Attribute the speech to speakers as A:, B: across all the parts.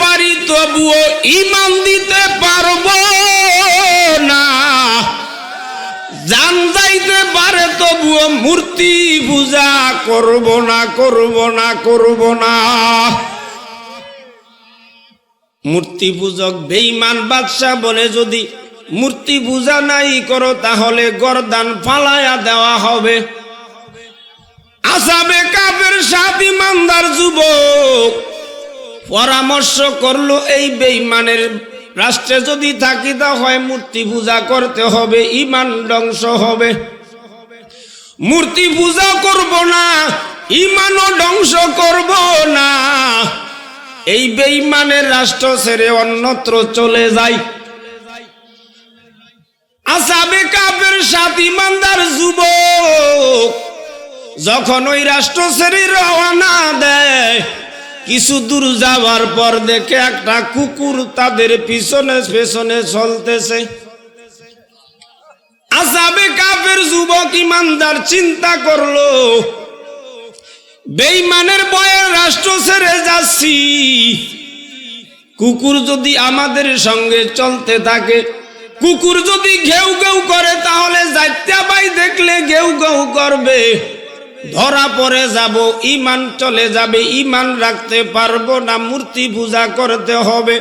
A: পারি তবুও ঈমান দিতে পারবো না, জান যাইতে পারে তবুও মূর্তি পূজা করব না, করব না, করব না। মূর্তি পূজক বেঈমান বাদশা বলে, যদি মূর্তি পূজা নাই করো তাহলে গর্দান ফালায়া দেওয়া হবে। আসহাবে কাফের 7 ঈমানদার যুবক পরামর্শ করলো, এই বেঈমানের রাষ্ট্রে যদি থাকি তা হয় মূর্তি পূজা করতে হবে, ঈমান ধ্বংস হবে। মূর্তি পূজা করব না, ঈমানও ধ্বংস করব না। এই বেঈমানের রাষ্ট্র ছেড়ে অন্যত্র চলে যায়। আসহাবে কাফের 7 ঈমানদার যুবক যখন ওই রাষ্ট্র ছেড়ে রওনা দেয়, কিছু দূর যাওয়ার পর দেখে একটা কুকুর তাদের পিছনে পিছনে চলতেছে। আসহাবে কাফের যুবক ঈমানদার চিন্তা করলো, বেঈমানের ভয়ে রাষ্ট্র ছেড়ে যাচ্ছি, কুকুর যদি আমাদের সঙ্গে চলতে থাকে, কুকুর যদি ঘেউ ঘেউ করে তাহলে যাইতে ভাই দেখলে ঘেউ ঘেউ করবে, ধরা পড়ে যাব, ঈমান চলে যাবে, ঈমান রাখতে পারবো না, মূর্তি পূজা করতে হবে।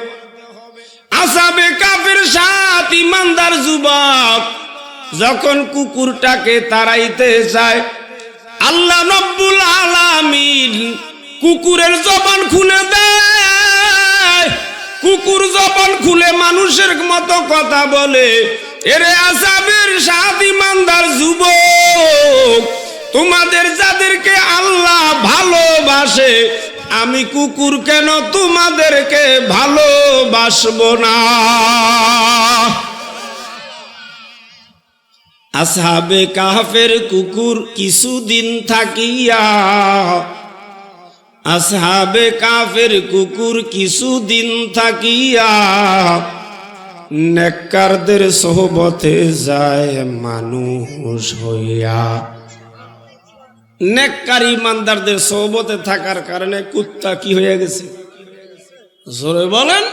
A: আসহাবে কাফের 7 ঈমানদার যুবক যখন কুকুরটাকে তাড়াইতে চায়, আল্লাহ রব্বুল আলামিন কুকুরের জবান খুলে দেয়। কুকুর জবান খুলে মানুষের মতো কথা বলে, এরে আসহাবের 7 ঈমানদার যুবক, তোমাদের যাদেরকে আল্লাহ ভালোবাসে, আমি কুকুর কেন তোমাদেরকে ভালোবাসবো না? আসহাবে কাফের কুকুর কিছুদিন থাকিয়া, আসহাবে কাফের কুকুর কিছুদিন থাকিয়া নেককারদের সোহবতে যায় মানুষ হইয়া। নেককার ঈমানদারদের সোহবতে থাকার কারণে কুত্তা কি হয়ে গেছে? জোরে বলেন।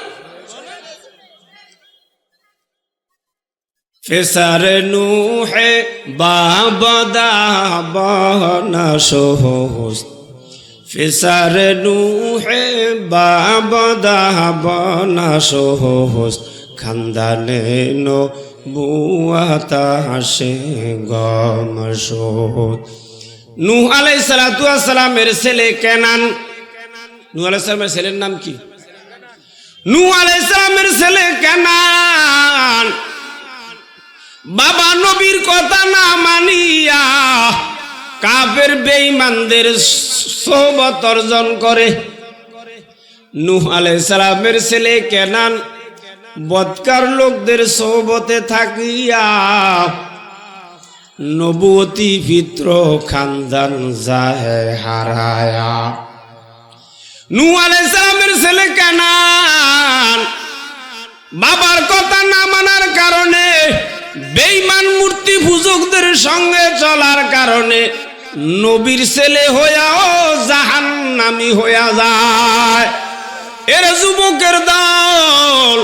A: ফেসারে নূহে বাবদা বানা সোহস, ফেসারে নূহে বাবদা বানা সোহস, খানদানে নবুয়াত আসে গমশোদ। নূহ আলাইহিস সালাতু ওয়াস সালামের ছেলে কেনান। নূহ আলাইহিস সালামের ছেলের নাম কি? নূহ আলাইহিস সালামের ছেলে কেনান বাবা নবীর কথা না মানিয়া কাফের বেঈমানদের সোহবত অর্জন করে। নূহ আলাইহিস সালামের ছেলে কেনান বদকার লোকদের সোহবতে থাকিয়া নবুয়তি পিত্র খানদান যায় হারায়া। নূহ আলাইহিস সালামের ছেলে কেনান বাবার কথা না মানার কারণে, বেঈমান মূর্তি পূজকদের সঙ্গে চলার কারণে নবীর ছেলে হইয়াও জাহান্নামী হইয়া যায়। এর যুবকের দল,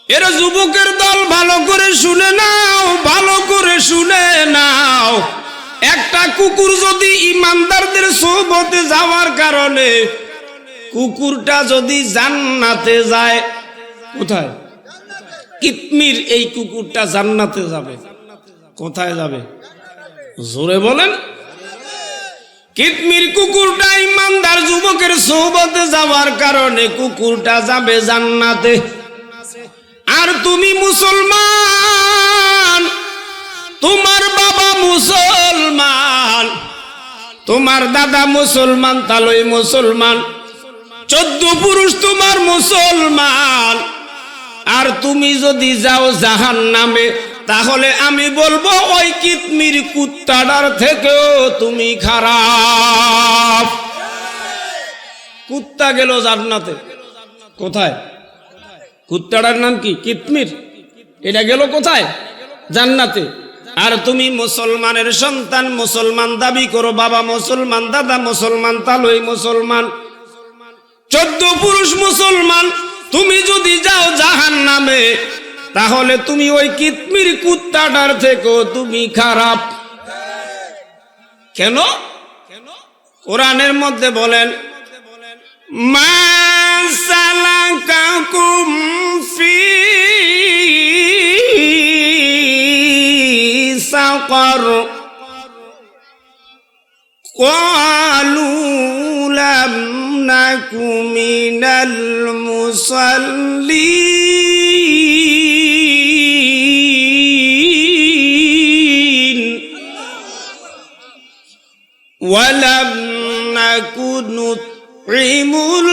A: এর যুবকের দল ভালো করে শুনে নাও, ভালো করে শুনে নাও। একটা কুকুর যদি ঈমানদারদের সোহবতে যাওয়ার কারণে কুকুরটা যদি জান্নাতে যায়, কোথায়? কিতমির এই কুকুরটা জান্নাতে যাবে। কোথায় যাবে? জোরে বলেন। কিতমির কুকুরটা ঈমানদার যুবকের সোহবতে যাওয়ার কারণে কুকুরটা যাবে জান্নাতে। আর তুমি মুসলমান, তোমার বাবা মুসলমান, তোমার দাদা মুসলমান, তালই মুসলমান, 14 পুরুষ তোমার মুসলমান, আর তুমি যদি যাও জাহান্নামে, তাহলে আমি বলবো ওই কিতমির কুত্তাটার থেকেও তুমি খারাপ। কুত্তা গেল জান্নাতে, কোথায়? কুত্তাটার নাম কি? কিতমির। এটা গেল কোথায়? জান্নাতে। আর তুমি মুসলমানের সন্তান, মুসলমান দাবি করো, বাবা মুসলমান, দাদা মুসলমান, তালই মুসলমান, 14 পুরুষ মুসলমান তুমি যদি যাও জাহান্নামে, তাহলে তুমি ওই কিতমির কুত্তাটার থেকেও তুমি খারাপ। কেন? কোরআনের মধ্যে বলেন, মা সালাকাকুম ফি সাকার ক্বালু লাম নাকু মিনাল মুসাল্লিন ওয়ালাম নাকু নুত'ইমুল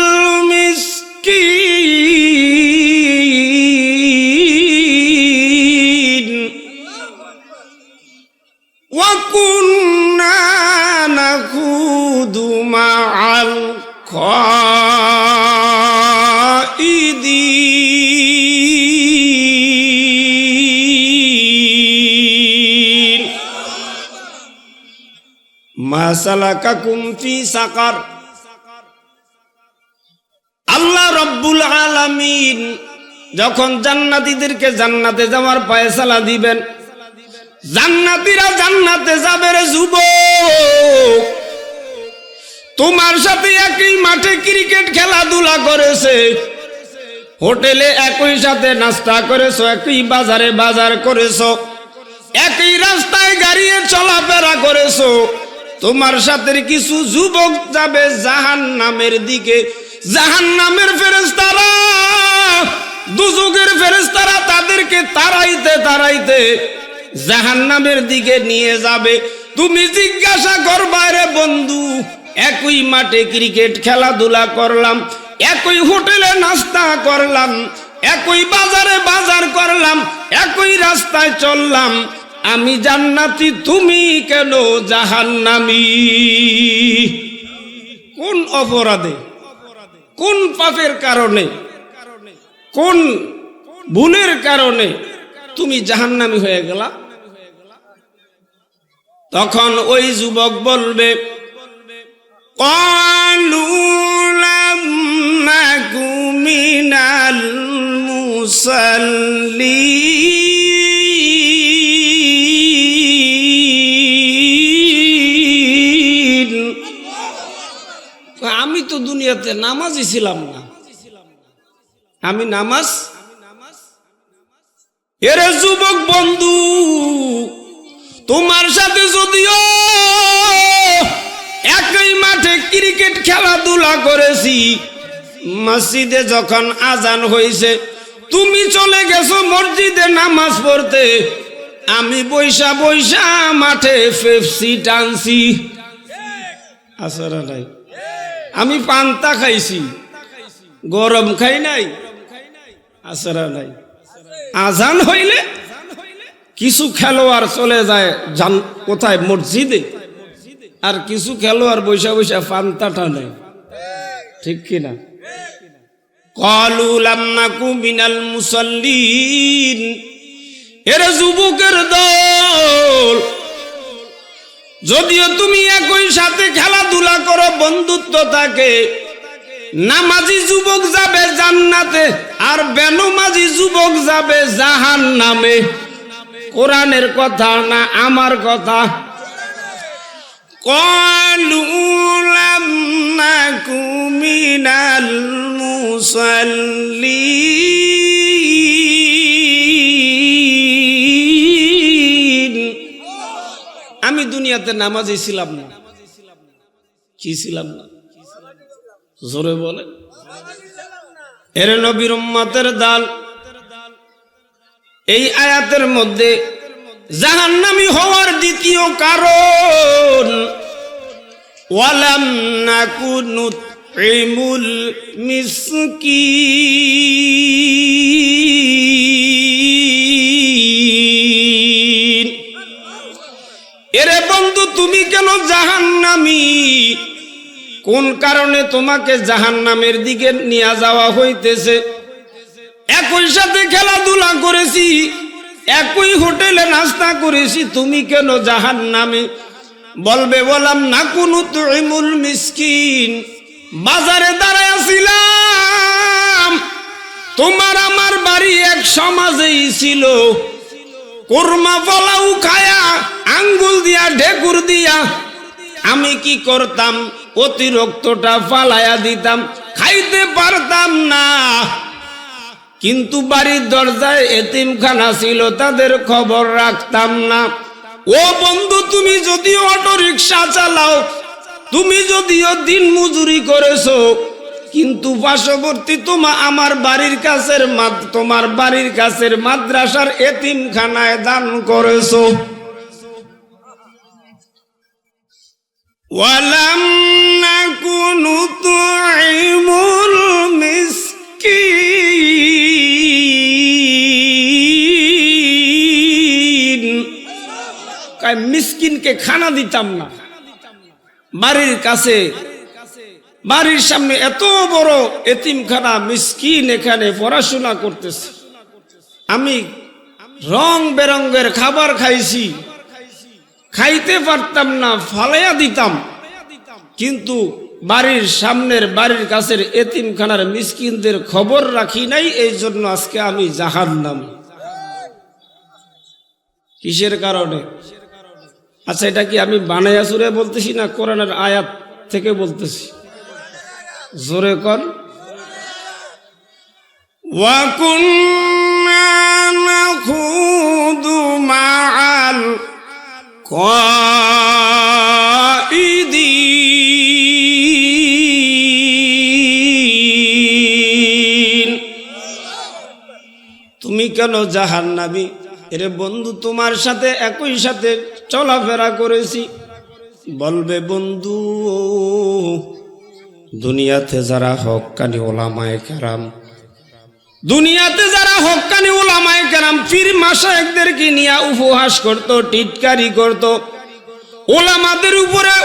A: মিসকিন ওয়া কুন্না নাখুদু মা'আল খাইদিন। মা সালাকাকুম ফি সাকার, আল্লাহ রব্বুল আলামিন যখন জান্নাতীদেরকে জান্নাতে যাওয়ার ফয়সালা দিবেন, জান্নাতীরা জান্নাতে যাবে রে যুবক, তোমার সাথে একই মাঠে ক্রিকেট খেলাধুলা করেছে, হোটেলে একই সাথে নাস্তা করেছো, একই বাজারে বাজার করেছো, একই রাস্তায় গাড়িয়ে চলাফেরা করেছো, তোমার সাথে কিছু যুবক যাবে জাহান্নামের দিকে। জাহান্নামের ফেরেশতারা, দুজকের ফেরেশতারা তাদেরকে তাড়াইতে তাড়াইতে জাহান্নামের দিকে নিয়ে যাবে। তুমি জিজ্ঞাসা করবা, রে বন্ধু, একই মাঠে ক্রিকেট খেলাধুলা করলাম, একই হোটেলে নাস্তা করলাম, একই বাজারে বাজার করলাম, একই রাস্তায় চললাম, আমি জান্নাতি, তুমি কেন জাহান্নামী? কোন অপরাধে, কোন পাপের কারণে, কোন ভুলের কারণে তুমি জাহান্নামী হয়ে গেলা? তখন ওই যুবক বলবে, ক্বালু লাম নাকু মিনাল মুসাল্লিন, আমি তো দুনিয়াতে নামাজই ছিলাম না, আমি নামাজ। এরে যুবক বন্ধু, তোমার সাথে যদিও একই মাঠে ক্রিকেট খেলাধুলা করেছি, মসজিদে যখন আজান হয়েছে তুমি চলে গেছো মসজিদে নামাজ পড়তে, আমি বৈশা বৈশা মাঠে পেপসি টানছি, আসরা নাই, আমি পান্তা খাইছি, গরম খাই নাই, আসরা নাই। আজান হইলে কিছু খেলোয়াড় চলে যায় কোথায়, মসজিদে, আর কিছু খেলোয়াড় বৈশা বৈশা পান্তা টানে, ঠিক কিনা? ক্বালু লাম নাকু মিনাল মুসাল্লিন, এরা যুবকের দল, যদিও তুমি একই সাথে খেলাধুলা করো, বন্ধুত্ব থাকে, নামাজি যুবক যাবে জান্নাতে আর বেনমাজি যুবক যাবে জাহান্নামে। কোরআনের কথা না আমার কথা? ক্বালু লাম নাকু মিনাল মুসাল্লিন, আমি দুনিয়াতে নামাজি ছিলাম না। কি ছিলাম না? জোরে বলে। এর নবীর উম্মতের দল এই আয়াতের মধ্যে জাহান্নামী হওয়ার দ্বিতীয় কারণ, ওয়ালাম নাকু নুত'ইমুল মিসকিন। এরে বন্ধু, তুমি কেন জাহান্নামী? কোন কারণে তোমাকে জাহান্নামের দিকে নিয়ে যাওয়া হইতেছে? একই সাথে খেলাধুলা করেছি, একই হোটেলে নাস্তা করেছি, তুমি কেন জাহান্নামে? বলবে ওয়ালাম নাকু নুত'ইমুল মিসকিন, বাজারে দাঁড়াইছিলাম, তোমার আমার বাড়ি এক সমাজেই ছিল। কোরমা পোলাও খায়া আঙ্গুল দিয়া ঢেকুর দিয়া আমি কি করতাম, অতিরিক্তটা ফালাইয়া দিতাম, খাইতে পারতাম না। কিন্তু বাড়ির দরজায় এতিমখানা ছিল, তাদের খবর রাখতাম না। ও বন্ধু, তুমি যদিও অটো রিক্সা চালাও, তুমি যদিও দিন মজুরি করেছো, কিন্তু পার্শ্ববর্তী আমার বাড়ির কাছের তোমার বাড়ির কাছের মাদ্রাসার এতিমখানায় দান করেছো। ওয়ালাম নাকুনু তুইমুল মিসকিন, মিসকিনকে খানা দিতাম না। বাড়ির কাছে, বাড়ির সামনে এত বড় এতিমখানা, মিসকিন এখানে পড়াশোনা করতেছে। আমি রং বেরঙ্গের খাবার খাইছি, খাইতে পারতাম না, ফালাইয়া দিতাম। কিন্তু বাড়ির সামনের, বাড়ির কাছের এতিমখানার মিসকিনদের খবর রাখি নাই, এই জন্য আজকে আমি জাহান্নামী। কিসের কারণে? আচ্ছা, এটা কি আমি বানাইয়া সুরে বলতেছি না কোরআনের আয়াত থেকে বলতেছি? জোরে কর। ওয়া কুন্না নাখুদু মাআল কাইদিন। তুমি কেন জাহান্নামী? এরে বন্ধু, তোমার সাথে একই সাথে চলাফেরা করেছি। বলবে বন্ধু, দুনিয়াতে যারা হক্কানি ওলামায়ে কেরাম, দুনিয়াতে যারা হক্কানি ওলামায়ে কেরাম পীর মাশায়েখদেরকে নিয়ে উপহাস করত, টিটকারি করত, ওলামাদের উপরে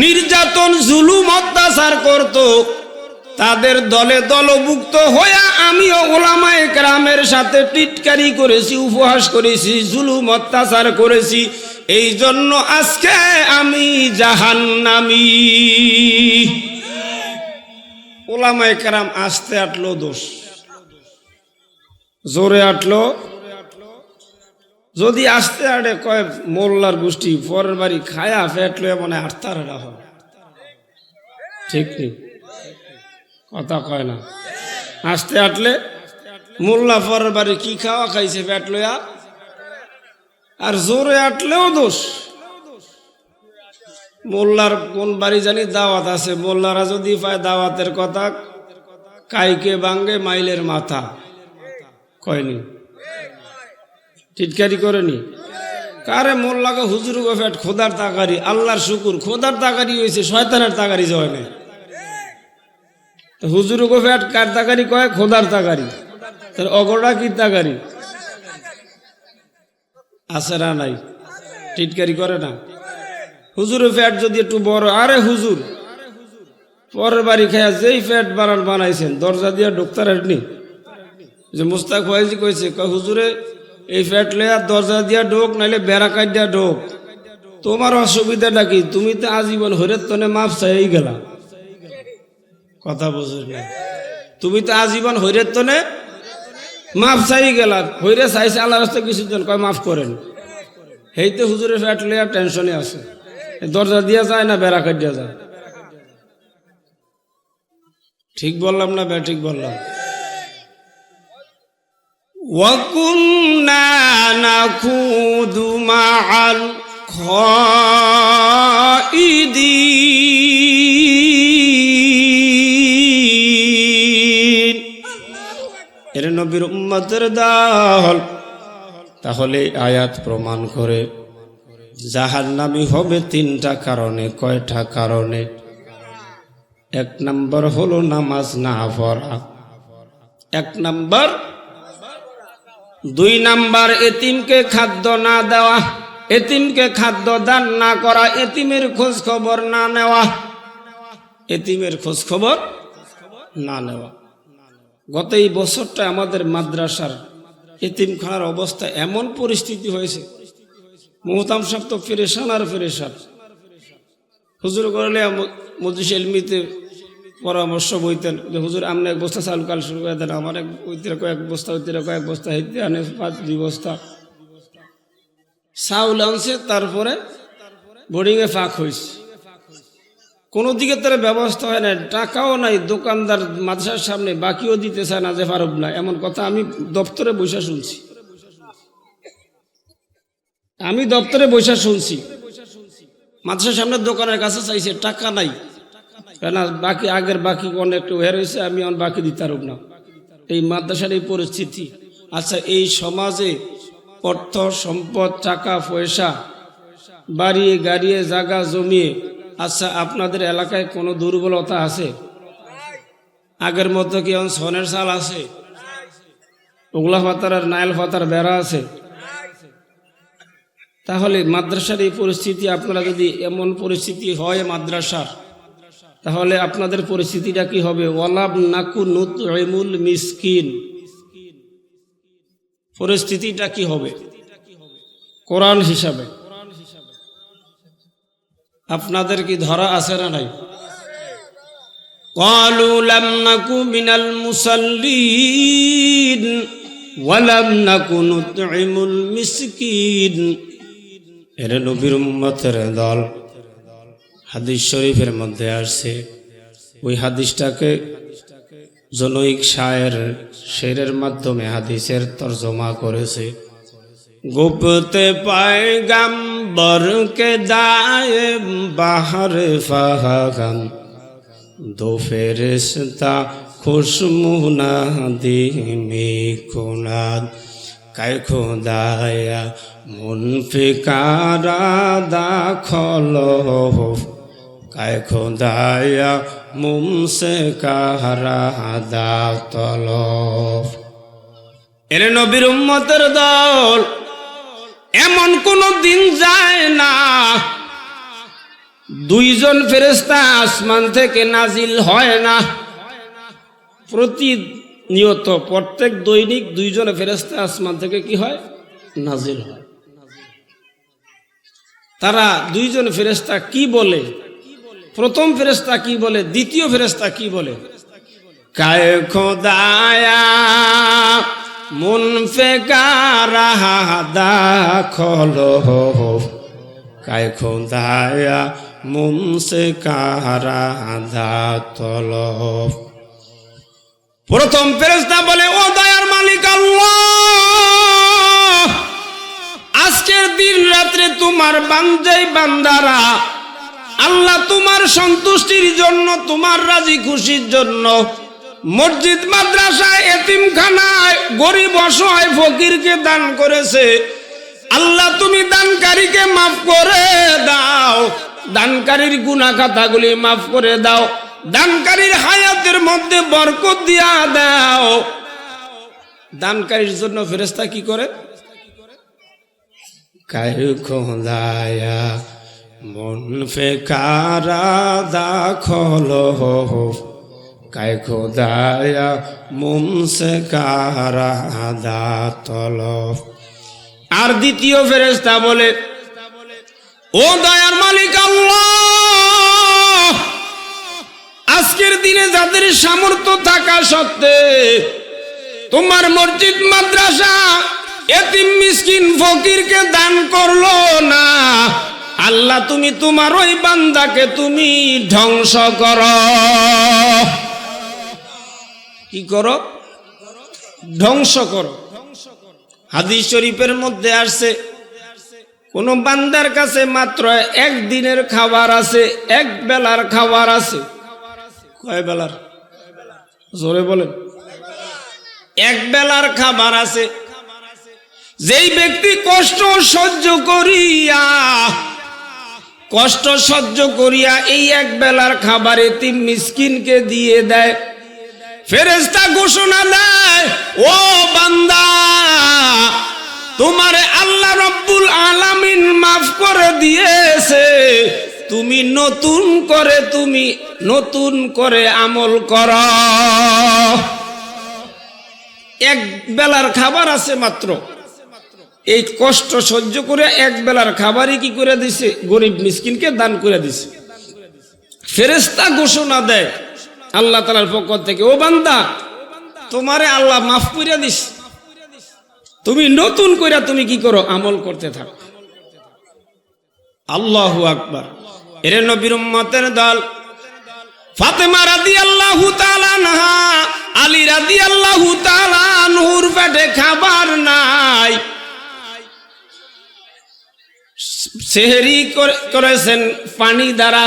A: নির্যাতন জুলুম অত্যাচার করত, তাদের দলে দলভুক্ত হইয়া আমিও ওলামায়ে কেরামের সাথে টিটকারি করেছি, উপহাস করেছি, জুলুম অত্যাচার করেছি। এই জন্য আজকে আমি জাহান্নামী। ওলামায়ে কেরাম আসতে আটলো দোষ, জোরে আটলো। যদি আসতে আটে কয় মোল্লার গোষ্ঠী পরের বাড়ি খায়া ফেটলো, মনে আটতার হয়। ঠিক নেই, কথা কয় না। আসতে আটলে মোল্লা পরের বাড়ি কি খাওয়া খাইছে পেট লইয়া। আর জোরে আটলেও দোষ। মোল্লার কোন বাড়ি জানি দাওয়াত আছে, মোল্লারা যদি পায় দাওয়াতের কথা, কাইকে বাঙ্গে মাইলের মাথা কয়নি, টিটকারি করেনি। কারে মোল্লাকে হুজুর গো ফেট খোদার তাকারি, আল্লাহর শুকুর খোদার তাকারি হয়েছে, শয়তানের তাকারি যায় না। হুজুর গো ফেট কার তাকারি কয়? খোদার তাকারি। তার অগড়া কি তাকারি আছে না নাই? টিটকারি করে না। হুজুরের ফ্যাট যদি একটু বড়, আরে হুজুর পরের বাড়ি খাইয়া যেই ফ্যাট বানাইছেন দরজা দিয়া ঢুকতার নি। যে মুস্তাক ওয়াইজি কইছে, হুজুরে এই ফ্যাট লইয়া দরজা দিয়া ঢোক, নাইলে বেড়া কাটিয়া ঢোক। তোমার অসুবিধাটা কি? তুমি তো আজীবন হইরে তনে মাপ চাই গেলা। কথা বুঝুস না? তুমি তো আজীবন হইরে তনে মাপ চাই গেলা। হইরে চাইছে আল্লাহ রাস্তায় কিছুজন, কয় মাফ করেন। হেইতে হুজুরের ফ্যাট লইয়া টেনশনে আছে, দরজা দিয়া যায় না বেড়া কাটিয়া যায়। ঠিক বললাম না বে? ঠিক বললাম। وَكُنَّا نَخُوضُ مَعَ الْخَائِضِينَ। এর নবীর উম্মতের দল। তাহলে আয়াত প্রমাণ করে জাহান্নামী হবে তিনটা কারণে। কয়টা কারণে? এক নাম্বার হলো নামাজ না পড়া, এক নাম্বার। দুই নাম্বার এতিমকে খাদ্য না দেওয়া, এতিমকে খাদ্য দান না করা, এতিমের খোঁজ খবর না নেওয়া, এতিমের খোঁজ খবর না নেওয়া। গত এই বছরটা আমাদের মাদ্রাসার এতিমখানার অবস্থা এমন পরিস্থিতি হয়েছে, মোহতাম সাহেব তো ফেরেশান আর ফেরেশান। হুজুর করলে মজলিস ইলমিতে পরামর্শ বইতেন যে হুজুর আপনি এক বস্তা চাল কাল শুরু করে দেন, আমার এক ওইতিরা কয়েক বস্তা, ওইতিরা কয়েক বস্তা, হেঁটে আনে 5-2 বস্তা চাউল আনছে। তারপরে বোর্ডিংয়ে ফাঁক হয়েছে, কোনো দিকে তার ব্যবস্থা হয় না, টাকাও নাই, দোকানদার মাদ্রাসার সামনে বাকিও দিতে চায় না যে পারব না, এমন কথা আমি দপ্তরে বসে শুনছি। মাদ্রাসার সামনে দোকানের কাছে চাইছে, টাকা নাই, কেন বাকি আগের বাকি অনেক হয়ে রয়েছে, আমি এখন বাকি দিতে পারব না। এই মাদ্রাসার এই পরিস্থিতি। আচ্ছা, এই সমাজে অর্থ সম্পদ, টাকা পয়সা বাড়িয়ে গাড়িয়ে জায়গা জমিয়ে, আচ্ছা আপনাদের এলাকায় কোনো দুর্বলতা আছে? আগের মতো কি এখন সনের চাল আছে? ওগলা পাতার আর নাইল পাতার বেড়া আছে? তাহলে মাদ্রাসার এই পরিস্থিতি, আপনারা যদি এমন পরিস্থিতি হয় মাদ্রাসার, তাহলে আপনাদের পরিস্থিতিটা কি হবে? ওয়ালাম নাকু নুতইমুল মিসকিন, পরিস্থিতিটা কি হবে কোরআন হিসাবে? আপনাদের কি ধরা আছে না নাই? ক্বালু লাম নাকু মিনাল মুসাল্লিন ওয়া লাম নাকু নুতইমুল মিসকিন। এর নবীর উম্মতের দল, হাদিস শরীফের মধ্যে আসছে। ওই হাদিসটাকে জনৈক শেরের মাধ্যমে হাদিসের তরজমা করেছে। গুপ্তে पैगंबर के दाए बाहर फाहम दो फेरिश्ता खुशमुनादी में कुनाद कै खुदाया मुनफिकारा दाखलो कै खुदाया मुमसे कारा दातलो। এর নবীর উম্মতের দল, এমন কোন দিন যায় না 2জন ফেরেশতা আসমান থেকে নাজিল হয় না। প্রতিনিয়ত প্রত্যেক দৈনিক 2জন ফেরেশতা আসমান থেকে কি হয়? নাজিল হয়। তারা 2জন ফেরেশতা কি বলে? প্রথম ফেরেশতা কি বলে? দ্বিতীয় ফেরেশতা কি বলে? কায় খোদায়া মুনফিকারা দাখলো কায় খোদায়া মুমসিকারা দাতলো। প্রথম ফেরেশতা বলে, ও দয়ার মালিক আল্লাহ, আজকের দিন রাত্রে তোমার বান্দারা আল্লাহ তোমার সন্তুষ্টির জন্য, তোমার রাজি খুশির জন্য মসজিদ, মাদ্রাসায়, এতিমখানায় গরিব অসহায় ফকিরকে দান করেছে। আল্লাহ তুমি দানকারীকে মাফ করে দাও, দানকারীর গুনাহ খাতাগুলি মাফ করে দাও, দানকারীর হায়াতের মধ্যে বরকত দিয়া দাও। দানকারীর জন্য ফেরেশতা কি করে? কায় খোদায়া মুনফিকারা দাখলো কায় খোদায়া মুমসিকারা দাতলো। আর দ্বিতীয় ফেরেশতা বলে, ও দয়ার মালিক আল্লাহ, আজকের দিনে যাদের সামর্থ্য থাকা সত্ত্বে তোমার মসজিদ, মাদ্রাসা, এতিম মিসকিন ফকিরকে দান করলো না, আল্লাহ তুমি তোমার ওই বান্দাকে তুমি ধ্বংস করো। কি করো? ধ্বংস করো। হাদিস শরীফের মধ্যে আসছে, কোন বান্দার কাছে মাত্র একদিনের খাবার আছে, এক বেলার খাবার আছে। কয় বেলার? জোরে বলেন। এক বেলার খাবার আছে। যেই ব্যক্তি কষ্ট সহ্য করিয়া এই এক বেলার খাবার এতিম মিসকিনকে দিয়ে দেয়, ফেরেশতা ঘোষণা দেয়, ও বান্দা, তোমারে আল্লাহ রব্বুল আলামিন মাফ করে দিয়েছে, তুমি নতুন করে আমল করো। এক বেলার খাবার আছে মাত্র, এই কষ্ট সহ্য করে এক বেলার খাবারই কি করে দিছে? গরিব মিসকিনকে দান করে দিছে। ফেরেশতা ঘোষণা দেয়, আল্লাহ তাআলার পক্ষ থেকে, ও বান্দা তোমারে আল্লাহ মাফ কইরা দিস, তুমি নতুন কইরা তুমি কি করো, আমল করতে থাকো। আল্লাহু আকবার। এর নবীর উম্মতের দল ফাতেমা রাদিয়াল্লাহু তাআলা আনহা, আলী রাদিয়াল্লাহু তাআলা আনহুর পেটে খাবার নাই, সেহরি করেছেন পানি দ্বারা,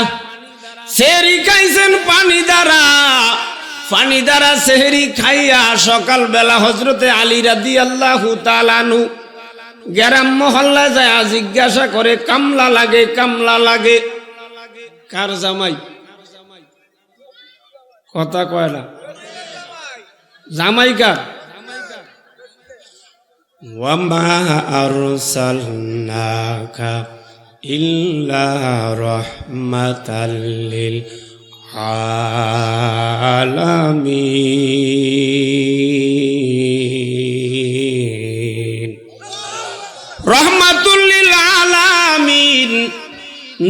A: সেহরি খাইছেন পানি দ্বারা, পানি দ্বারা সেহরি খাইয়া সকালবেলা হযরতে আলী রাদিয়াল্লাহু তাআলা আনহু গ্রাম মহল্লা যায় জিজ্ঞাসা করে, কামলা লাগে, কামলা লাগে। কার জামাই? কথা কয় না, জামাই কার? ওয়ামা আরসালনাকা ইল্লা রাহমাতাল লিল আলামিন। রহমাতুল লিল আলামিন,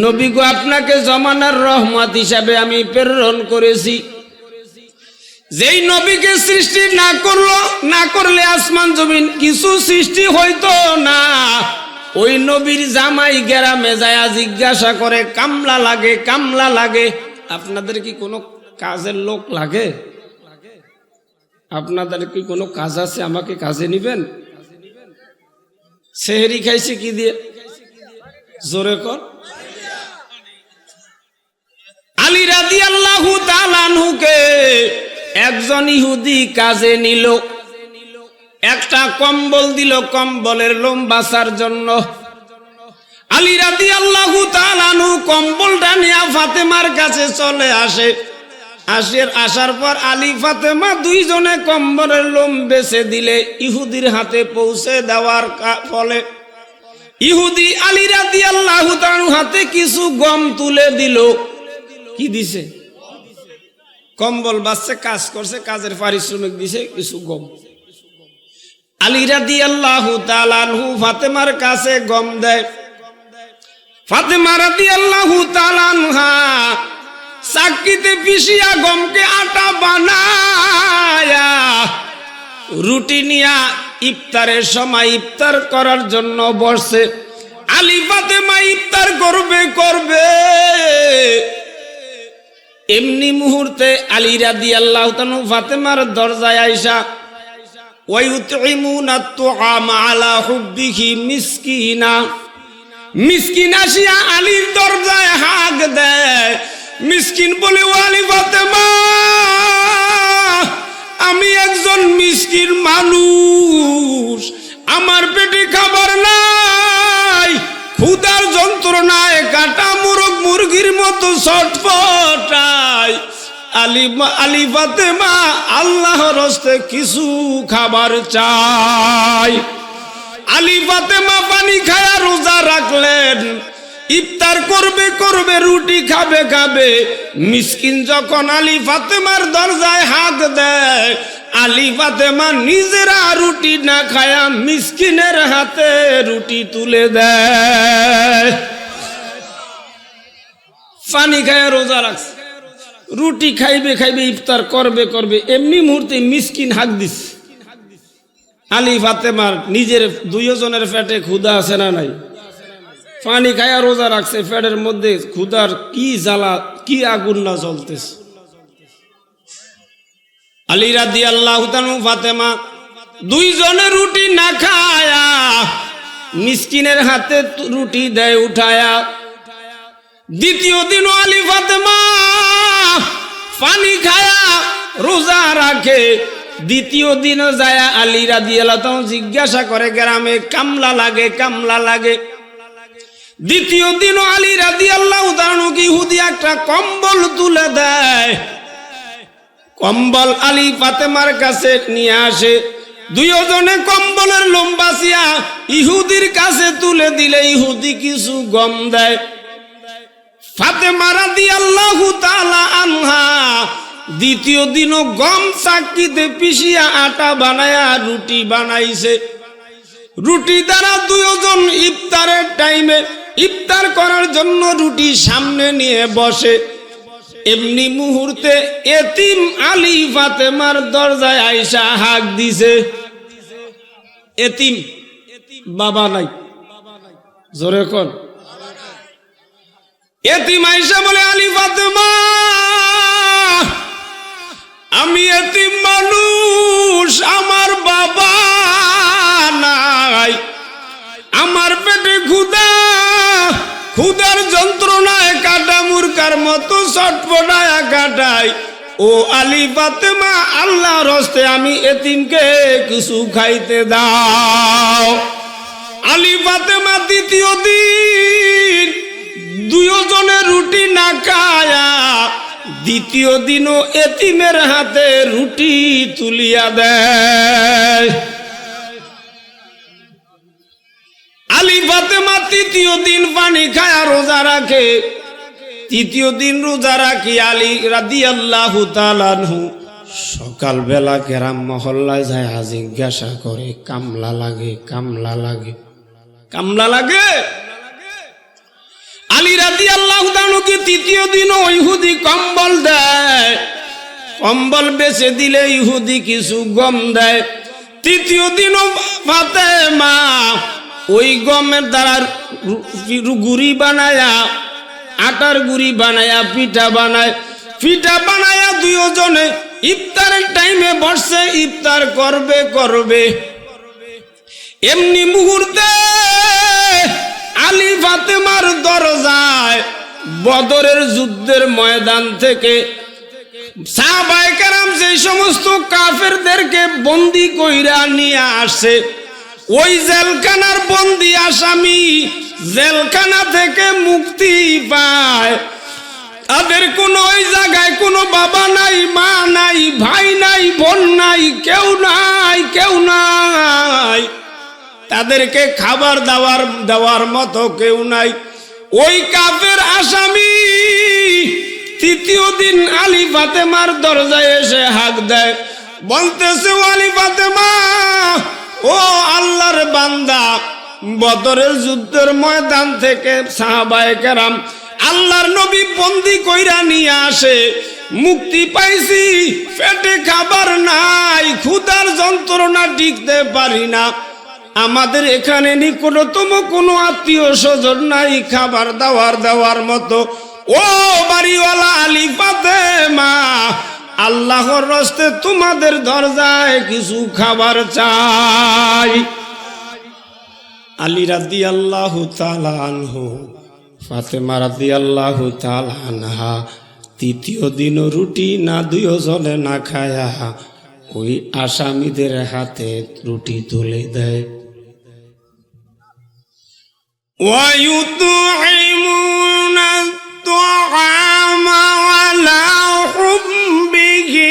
A: নবী গো আপনাকে জমানার রহমত হিসাবে আমি প্রেরণ করেছি। যেই নবীকে সৃষ্টি না করলে আসমান জমিন কিছু সৃষ্টি হইতো না। ওই নবীর জামাই গ্রামে যায় জিজ্ঞাসা করে, কামলা লাগে, কামলা লাগে। আপনাদের কি কোনো কাজের লোক লাগে? আপনাদের কি কোনো কাজ আছে? আমাকে কাজে নিবেন? সেহরি খাইছে কি দিয়ে? জোরে কর। আলী রাদিয়াল্লাহু তাআলা আনহুকে একজন ইহুদি কাজে নিল, একটা কম্বল দিল কম্বলের লোম বাঁচার জন্য। আলী রাদিয়াল্লাহু তাআলা আনহু কম্বলটা নিয়ে ফাতেমার কাছে চলে আসে। আসার পর আলী ফাতেমা দুইজনে কম্বলের লোম বেছে দিলে ইহুদির হাতে পৌঁছে দেওয়ার ফলে ইহুদি আলী রাদিয়াল্লাহু তাআলা হাতে কিছু গম তুলে দিল। কি দিছে? কম্বল বাঁচছে, কাজ করছে, কাজের পারিশ্রমিক দিছে কিছু গম। আলী রাদিয়াল্লাহু তাআলা আনহু ফাতেমার কাছে গম দেয়। ফাতেমা রাদিয়াল্লাহু তাআলা আনহা চাক্কিতে পিষিয়া গমকে আটা বানায়া রুটি নিয়া ইফতারের সময় ইফতার করার জন্য বসে। আলী ফাতেমা ইফতার করবে এমনি মুহূর্তে আলী রাদিয়াল্লাহু তাআলা ফাতেমার দরজায় আইসা, ওয়া ইউতঈমুনা আত-তুআমা আলা হুব্বিহি মিসকিনা, মিসকিন আসিয়া আলীর দরজায় হাঁক দেয়। মিসকিন বলে, ও আলী ফাতেমা, আমি একজন মিসকিন মানুষ, আমার পেটে খাবার নাই, ক্ষুধার যন্ত্রণায় কাটা মোরগ মুরগির মতো ছটফটাই। আলী ফাতেমা আল্লাহর হস্তে কিছু খাবার চাই। আলী ফাতেমা পানি খায়া রোজা রাখলেন, ইফতার করবে রুটি খাবে। মিসকিন যখন আলী ফাতেমার দরজায় হাত দেয়, আলী ফাতেমা নিজেরা রুটি না খায়া মিসকিনের হাতে রুটি তুলে দেয়। পানি খায়া রোজা রাখছে, রুটি খাইবে ইফতার করবে এমনি মুহূর্তে মিসকিন হাক দিছে। আলী ফাতেমার নিজের দুইজনের পেটে ক্ষুধা আছে না নাই? পানি খায়া রোজা রাখছে, পেটের মধ্যে ক্ষুধার কি জ্বালা, কি আগুন না জ্বলতেছে। আলী রাদিয়াল্লাহু তাআলা ফাতেমা দুইজনে রুটি না খায়া মিসকিনের হাতে রুটি দেয় উঠায়া। দ্বিতীয় দিন আলী ফাতেমা পানি খায়া রোজা রাখে। দ্বিতীয় দিন যায় আলী রাদিয়াল্লাহু তাআলা জিজ্ঞাসা করে, গ্রামে কামলা লাগে। দ্বিতীয় দিন আলী রাদিয়াল্লাহু তাআলা ইহুদি একটা কম্বল তুলে দেয়। কম্বল আলী ফাতেমার কাছে নিয়ে আসে। দুইজনে কম্বলের লোম বাঁচিয়া ইহুদির কাছে তুলে দিলে ইহুদি কিছু গম দেয়। ফাতেমা রাদিয়াল্লাহু তাআলা আনহা দ্বিতীয় দিনও গম চাক্কিতে পিষিয়া আটা বানায়া রুটি বানাইছে। রুটি দ্বারা দুইজন ইফতারের টাইমে ইফতার করার জন্য রুটি সামনে নিয়ে বসে। এমনি মুহূর্তে এতিম আলী ফাতেমার দরজায় আয়েশা হাঁক দিছে। এতিম বাবা নাই, জোরে কোন এতিম আয়েশা বলে, আলী ফাতেমা আমি এতিম মানুষ, আমার বাবা নাই, আমার পেটে ক্ষুধা, ক্ষুধার যন্ত্রণায় কাটা মুরকার মতো ছটফটায় কাটাই। ও আলী ফাতেমা আল্লাহর হস্তে আমি এতিমকে কিছু খাইতে দাও। আলী ফাতেমা দ্বিতীয় দিন দুইজনে রুটি না খায়া দ্বিতীয় দিনও এতিমের হাতে রুটি তুলিয়া দেয়। আলী ফাতেমা তৃতীয় দিন পানি খায়া রোজা রাখে। তৃতীয় দিন রোজা রাখি আলী রাদিয়াল্লাহু তাআলা আনহু সকালবেলা গ্রাম মহল্লায় যায় জিজ্ঞাসা করে, কামলা লাগে, কামলা লাগে, কামলা লাগে। আলী রাদিয়াল্লাহু তাআলা কি তৃতীয় দিন ইহুদি কম্বল দেয়, কম্বল বেচে দিলে ইহুদি কিছু গম দেয়। তৃতীয় দিনও ফাতেমা ওই গমের দ্বারা গুড়ি বানায়া, আটার গুড়ি বানায়া পিঠা বানায়। পিঠা বানায়া দুইজনে ইফতারের টাইমে বসে ইফতার করবে। এমনি মুহূর্তে আলী ফাতেমার দরজায় বদরের যুদ্ধের ময়দান থেকে সাহাবায়ে কেরাম যে সমস্ত কাফেরদেরকে বন্দী কইরা নিয়ে আসে, ওই জেলখানার বন্দী আসামি জেলখানা থেকে মুক্তি পায়। তাদের কোনো ওই জায়গায় কোনো বাবা নাই, মা নাই, ভাই নাই, বোন নাই, কেউ নাই, কেউ নাই। তাদেরকে খাবার দেওয়ার মতো কেউ নাই। ওই কাফের আসামি তৃতীয় দিন আলী ফাতেমার দরজায় এসে হাঁক দেয়, বলতেছে, আলী ফাতেমা ও আল্লাহর বান্দা, বদরের যুদ্ধের ময়দান থেকে সাহাবায়ে কেরাম আল্লাহর নবী বন্দী কইরা নিয়ে আসে, মুক্তি পাইছি, পেটে খাবার নাই, ক্ষুধার যন্ত্রণা টিকতে পারি না, আমাদের এখানে নিকটতম কোনো আত্মীয় স্বজন নাই খাবার দেওয়ার মতো। ও বাড়িওয়ালা আলী ফাতেমা, আল্লাহর রাস্তে তোমাদের দরজায় কিছু খাবার চাই। আলী রাদিয়াল্লাহু তাআলা আনহু, ফাতেমা রাদিয়াল্লাহু তাআলা আনহা তৃতীয় দিন রুটি না দুইজনে না খায়া ওই আসামিদের হাতে রুটি তুলে দেয়। ওয়ায়ুতঈমুনা আত-তাআমা আলা হুব্বিহি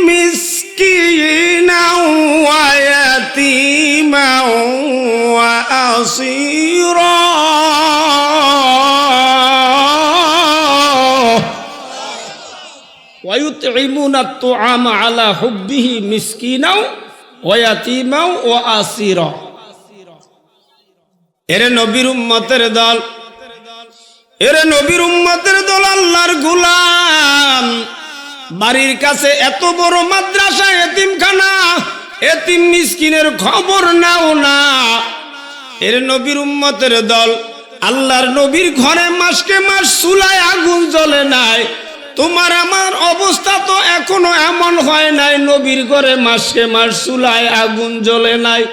A: মিসকিনাও ওয়া ইয়াতীমাও ওয়া আসীরা। ওয়ায়ুতঈমুনা আত-তাআমা আলা হুব্বিহি মিসকিনাও ওয়া ইয়াতীমাও ওয়া আসীরা। এরে নবীর উম্মতের দল, এরে নবীর উম্মতের দল, আল্লাহর গোলাম, বাড়ির কাছে এত বড় মাদ্রাসা, এতিমখানা, এতিম মিসকিনের খবর নাও না। এরে নবীর উম্মতের দল, আল্লাহর নবীর ঘরে মাসকে মাস চুলায় আগুন জ্বলে নাই। তোমার আমার অবস্থা তো এখনো এমন হয় নাই, নবীর ঘরে মাসকে মাস চুলায় আগুন জ্বলে নাই।